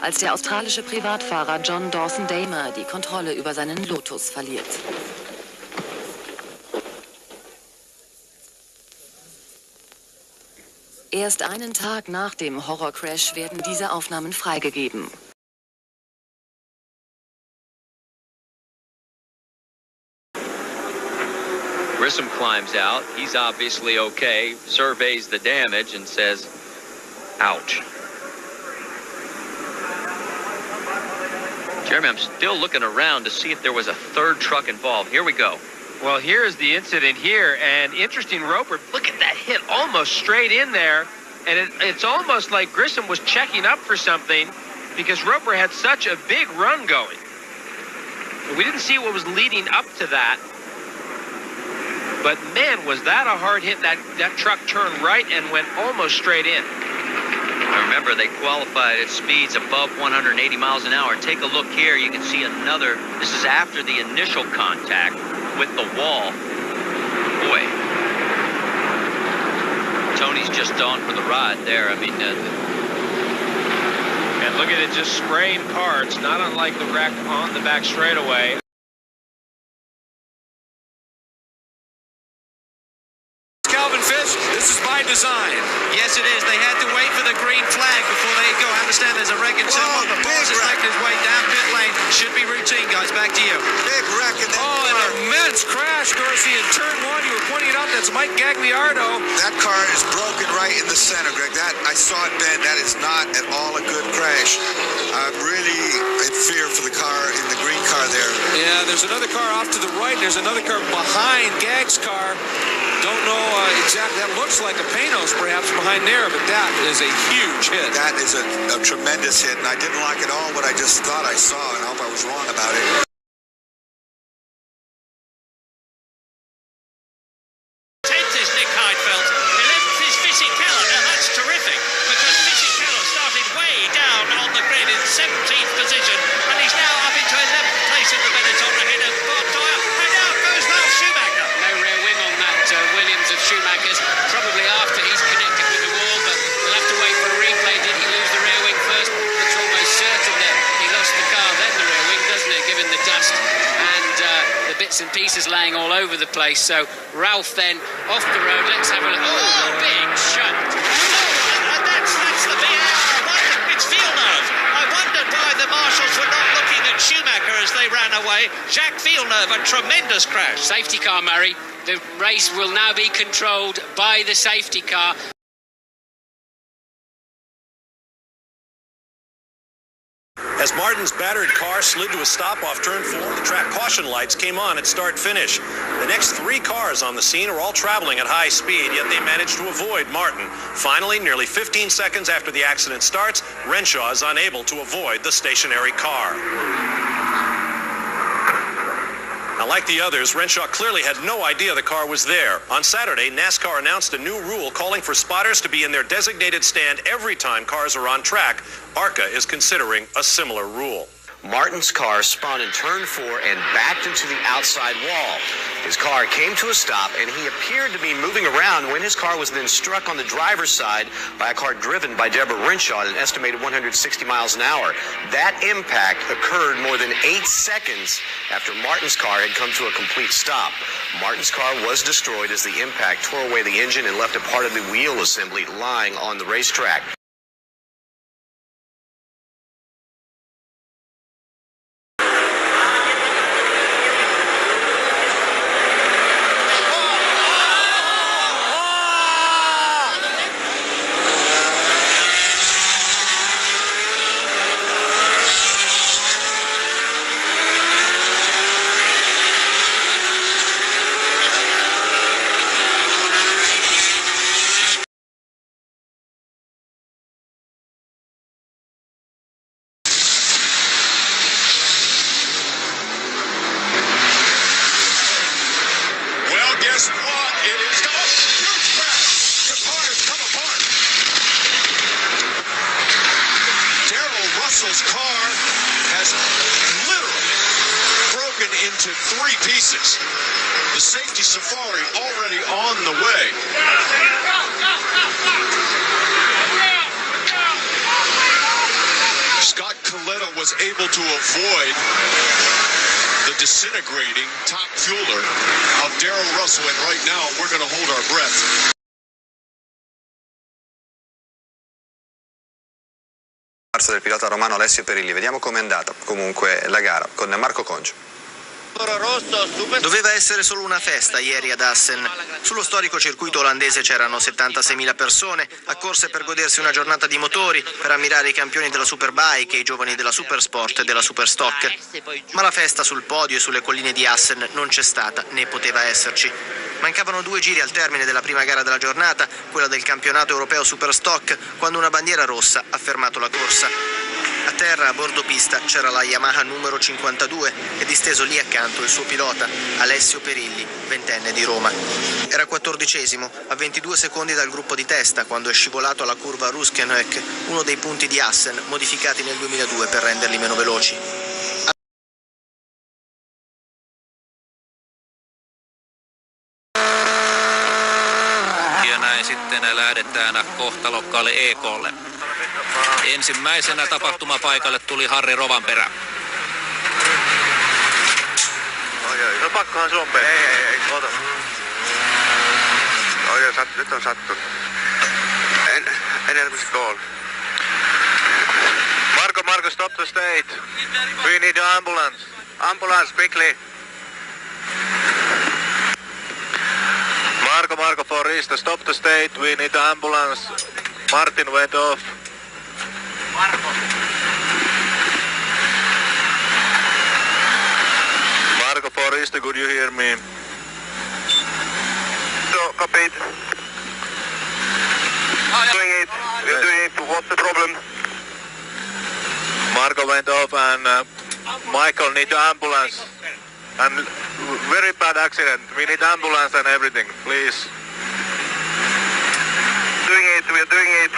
als der australische Privatfahrer John Dawson Damer die Kontrolle über seinen Lotus verliert. Erst einen Tag nach dem Horrorcrash werden diese Aufnahmen freigegeben. Grissom climbs out. He's obviously okay, surveys the damage and says, ouch. Jeremy, I'm still looking around to see if there was a third truck involved. Here we go. Well, here's the incident here, and interesting, Roper, look at that hit almost straight in there, and it's almost like Grissom was checking up for something because Roper had such a big run going. We didn't see what was leading up to that, but man, was that a hard hit. That truck turned right and went almost straight in. Remember, they qualified at speeds above 180 miles an hour. Take a look here. You can see another. This is after the initial contact with the wall. Boy. Tony's just on for the ride there. I mean, and look at it just spraying parts, not unlike the wreck on the back straightaway. Calvin Fish, this is by design. Yes, it is. They had to wait for the green flag before they go. I understand there's a wreck in Silver. The boss is making his way down pit lane. Should be routine, guys. Back to you. Big wreck in that car. An immense crash, Dorsey, in turn one. You were pointing it out. That's Mike Gagliardo. That car is broken right in the center, Greg. That I saw it bend. That is not at all a good crash. I'm really in fear for the car in the green car there. Yeah, there's another car off to the right. There's another car behind Gag's car. Don't know exactly. That looks like a Panos perhaps behind there, but that is a huge hit. That is a tremendous hit, and I didn't like it all what I just thought I saw, and I hope I was wrong about it. 10th is Nick Heidfeld. 11th is Fisichella. Now that's terrific, because Fisichella started way down on the grid in 17th position, and he's now up into 11th place in the Benetton ahead of Bob Dyer. And now goes Ralf Schumacher. No rear wing on that Williams of Schumacher's, probably after he's connected with the wall, but we'll have to wait for a replay. Did he lose the rear wing first? It's almost certain that he lost the car, then the rear wing, doesn't it, given the dust and the bits and pieces laying all over the place. So Ralf then off the road. Let's have a look. Oh, big shot. And that's the VAR. It's Villeneuve. I wondered why the marshals were not looking at Schumacher as they ran away. Jacques Villeneuve, a tremendous crash. Safety car, Murray. The race will now be controlled by the safety car. As Martin's battered car slid to a stop off turn 4, the track caution lights came on at start-finish. The next 3 cars on the scene are all traveling at high speed, yet they managed to avoid Martin. Finally, nearly 15 seconds after the accident starts, Renshaw is unable to avoid the stationary car. Now, like the others, Renshaw clearly had no idea the car was there. On Saturday, NASCAR announced a new rule calling for spotters to be in their designated stand every time cars are on track. ARCA is considering a similar rule. Martin's car spun in turn 4 and backed into the outside wall. His car came to a stop, and he appeared to be moving around when his car was then struck on the driver's side by a car driven by Deborah Renshaw at an estimated 160 miles an hour. That impact occurred more than 8 seconds after Martin's car had come to a complete stop. Martin's car was destroyed as the impact tore away the engine and left a part of the wheel assembly lying on the racetrack. Guess what? It is huge crash. The car has come apart. Darrell Russell's car has literally broken into 3 pieces. The safety safari already on the way. Scott Coletta was able to avoid the disintegrating top fueler of Darrell Russell, and right now we're going to hold our breath. Del pilota romano Alessio Perilli. Vediamo com'è andata comunque la gara con Marco Concio. Doveva essere solo una festa ieri ad Assen. Sullo storico circuito olandese c'erano 76.000 persone, accorse per godersi una giornata di motori, per ammirare i campioni della Superbike e i giovani della Supersport e della Superstock. Ma la festa sul podio e sulle colline di Assen non c'è stata, né poteva esserci. Mancavano 2 giri al termine della prima gara della giornata, quella del campionato europeo Superstock, quando una bandiera rossa ha fermato la corsa. A terra, a bordo pista, c'era la Yamaha numero 52 e disteso lì accanto il suo pilota, Alessio Perilli, 20enne di Roma. Era 14esimo, a 22 secondi dal gruppo di testa, quando è scivolato alla curva Ruskenhoek, uno dei punti di Assen, modificati nel 2002 per renderli meno veloci. Ja näin sitten lähdetään kohtalokkaalle EK:lle. Ensimmäisenä tapahtumapaikalle tuli Harri Rovanperä. No pakkohan sun on Ei, ota. Nyt on sattunut. En helposti goal. Marco, stop the state. We need an ambulance. Ambulance, quickly. Marco, for Rista, stop the state. We need an ambulance. Martin went off. Marco Forista, could you hear me? So, copied. Doing it. We're doing it. What's the problem? Marco went off and Michael need ambulance. And very bad accident. We need ambulance and everything, please. Doing it. We're doing it.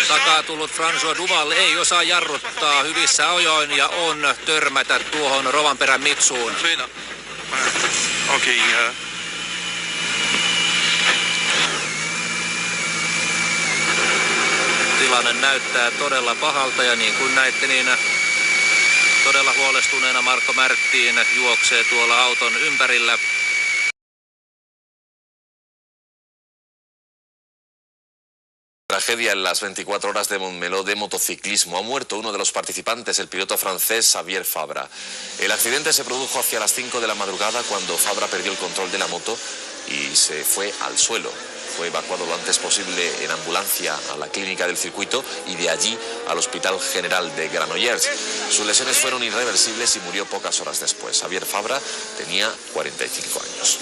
Takaa tullut François Duval ei osaa jarruttaa hyvissä ajoin ja on törmätä tuohon Rovanperän Mitsuun. Tilanne näyttää todella pahalta ja niin kuin näitte, niin todella huolestuneena Marko Märttiin juoksee tuolla auton ympärillä. Tragedia en las 24 horas de Montmeló de motociclismo. Ha muerto uno de los participantes, el piloto francés Xavier Fabra. El accidente se produjo hacia las 5 de la madrugada cuando Fabra perdió el control de la moto y se fue al suelo. Fue evacuado lo antes posible en ambulancia a la clínica del circuito y de allí al Hospital General de Granollers. Sus lesiones fueron irreversibles y murió pocas horas después. Xavier Fabra tenía 45 años.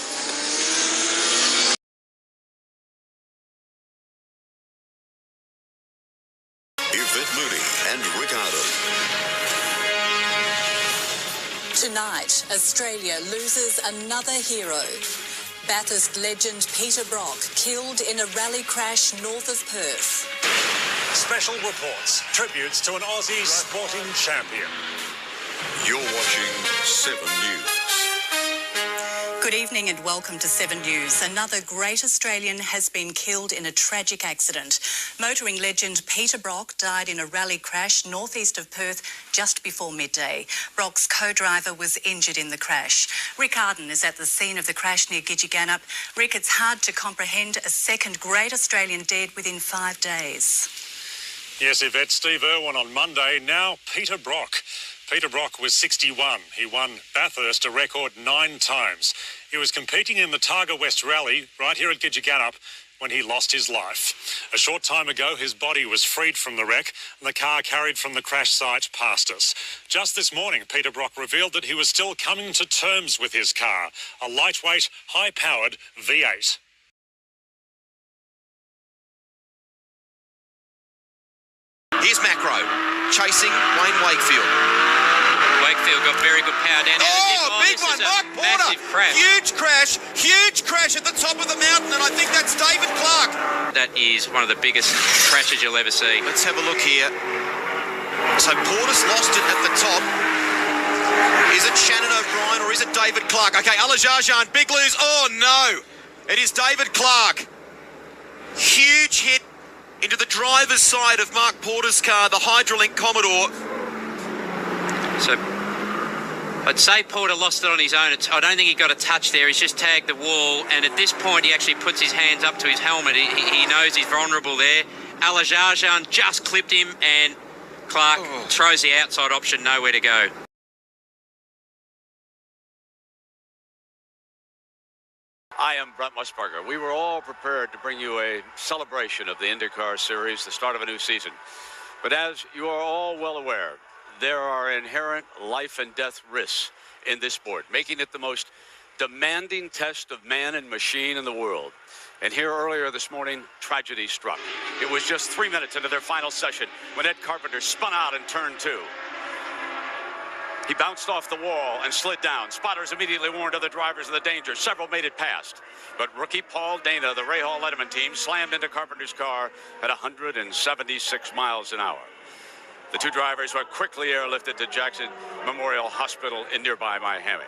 Tonight, Australia loses another hero. Bathurst legend Peter Brock killed in a rally crash north of Perth. Special reports, tributes to an Aussie sporting champion. You're watching 7 News. Good evening and welcome to 7 News. Another great Australian has been killed in a tragic accident. Motoring legend Peter Brock died in a rally crash northeast of Perth just before midday. Brock's co-driver was injured in the crash. Rick Arden is at the scene of the crash near Gidgegannup. Rick, it's hard to comprehend a second great Australian dead within 5 days. Yes, Yvette, Steve Irwin on Monday. Now Peter Brock. Peter Brock was 61. He won Bathurst a record 9 times. He was competing in the Targa West Rally right here at Gidgegannup when he lost his life. A short time ago, his body was freed from the wreck and the car carried from the crash site past us. Just this morning, Peter Brock revealed that he was still coming to terms with his car, a lightweight, high-powered V8. Here's Macro, chasing Wayne Wakefield. Wakefield got very good power down here. Oh, big one, Mark Porter. Massive crash. Huge crash at the top of the mountain, and I think that's David Clark. That is one of the biggest crashes you'll ever see. Let's have a look here. So Porter's lost it at the top. Is it Shannon O'Brien or is it David Clark? Okay, Alajajan, big lose. Oh, no. It is David Clark. Huge hit into the driver's side of Mark Porter's car, the Hydrolink Commodore. So I'd say Porter lost it on his own. I don't think he got a touch there. He's just tagged the wall, and at this point he actually puts his hands up to his helmet. He knows he's vulnerable there. Alajajan just clipped him, and Clark throws the outside option, nowhere to go. I am Brent Musburger. We were all prepared to bring you a celebration of the IndyCar Series, the start of a new season. But as you are all well aware, there are inherent life and death risks in this sport, making it the most demanding test of man and machine in the world. And here earlier this morning, tragedy struck. It was just 3 minutes into their final session when Ed Carpenter spun out in turn 2. He bounced off the wall and slid down. Spotters immediately warned other drivers of the danger. Several made it past. But rookie Paul Dana, the Ray Hall Letterman team, slammed into Carpenter's car at 176 miles an hour. The two drivers were quickly airlifted to Jackson Memorial Hospital in nearby Miami.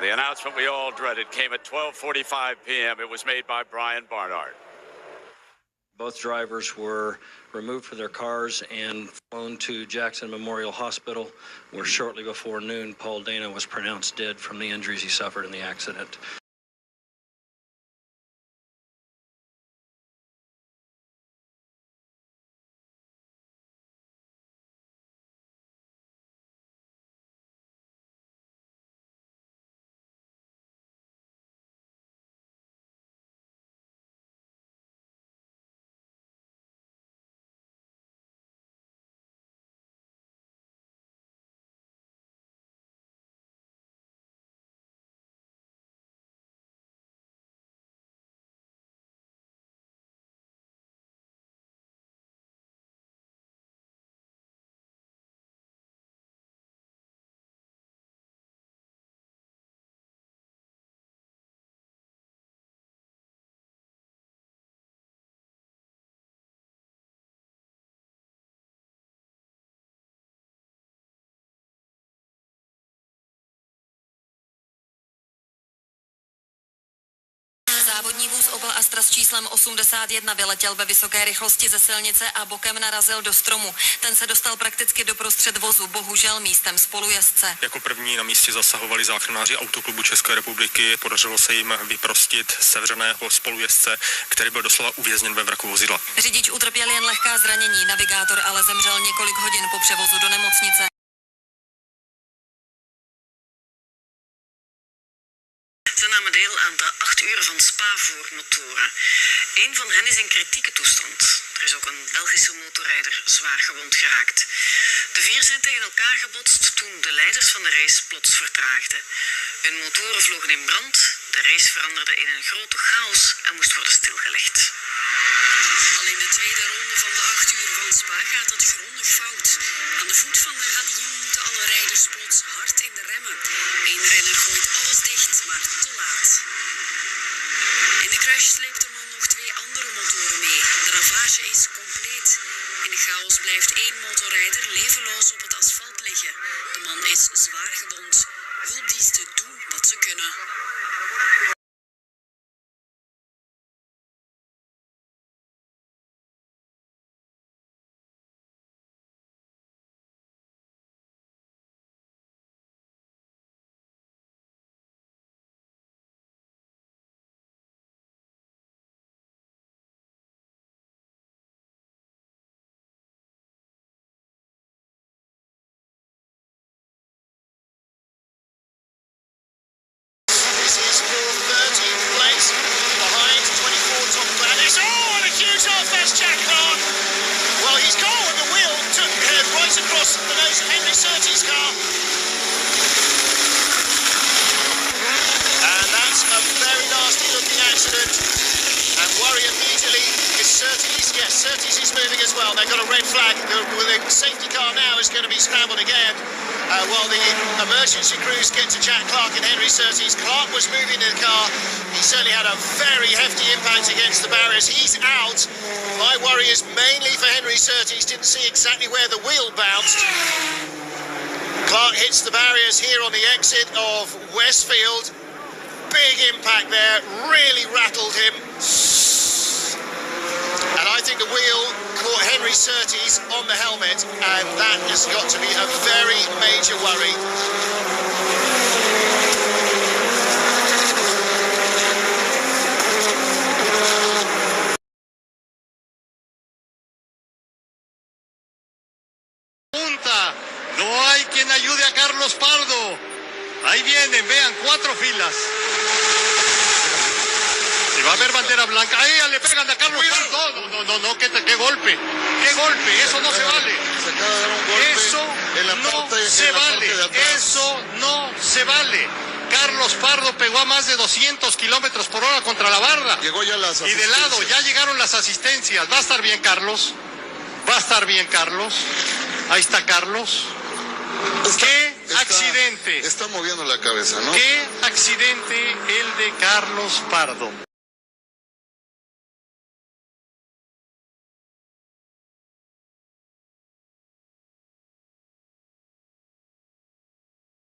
The announcement we all dreaded came at 12:45 p.m. It was made by Brian Barnard. Both drivers were removed from their cars and flown to Jackson Memorial Hospital, where shortly before noon, Paul Dana was pronounced dead from the injuries he suffered in the accident. Závodní vůz Opel Astra s číslem 81 vyletěl ve vysoké rychlosti ze silnice a bokem narazil do stromu. Ten se dostal prakticky doprostřed vozu, bohužel místem spolujezdce. Jako první na místě zasahovali záchranáři Autoklubu České republiky. Podařilo se jim vyprostit sevřeného spolujezdce, který byl doslova uvězněn ve vraku vozidla. Řidič utrpěl jen lehká zranění, navigátor ale zemřel několik hodin po převozu do nemocnice. Ze namen deel aan de 8 uur van Spa voor motoren. Eén van hen is in kritieke toestand. Er is ook een Belgische motorrijder zwaar gewond geraakt. De vier zijn tegen elkaar gebotst toen de leiders van de race plots vertraagden. Hun motoren vlogen in brand, de race veranderde in een grote chaos en moest worden stilgelegd. Al in de tweede ronde van de 8 uur van Spa gaat het grondig fout. Aan de voet van de Radillon moeten alle rijders plots hard in de remmen. Eén renner gooit alles dicht, maar te laat. In de crash sleept de man nog 2 andere motoren mee. De ravage is compleet. In de chaos blijft 1 motorrijder levenloos op het asfalt liggen. De man is zwaar gewond. Hulpdiensten doen wat ze kunnen. This is for 13th place, behind 24 Tom Gladys. Oh, and a huge off, that's Jack Clark. Well, he's gone when the wheel took right across the nose of Henry Surtees' car. And that's a very nasty looking accident. And worry immediately is Surtees. Yes, Surtees is moving as well. They've got a red flag. The safety car now is going to be scrambled again. While the emergency crews get to Jack Clark and Henry Surtees. Clark was moving in the car. He certainly had a very hefty impact against the barriers. He's out. My worry is mainly for Henry Surtees. Didn't see exactly where the wheel bounced. Clark hits the barriers here on the exit of Westfield. Big impact there. Really rattled him. And I think behind the wheel caught Henry Surtees on the helmet, and that has got to be a very major worry. No hay quien ayude a Carlos Pardo. Ahí vienen, vean, 4 filas. Y va a haber bandera blanca. Ahí le pegan a Carlos Pardo. No, qué golpe. Qué golpe, eso no se vale. Eso no se vale. Eso no se vale. Carlos Pardo pegó a más de 200 kilómetros por hora contra la barra. Llegó ya las asistencias. Y de lado, ya llegaron las asistencias. Va a estar bien, Carlos. Va a estar bien, Carlos. Ahí está Carlos. ¿Qué accidente? Está moviendo la cabeza, ¿no? ¿Qué accidente el de Carlos Pardo?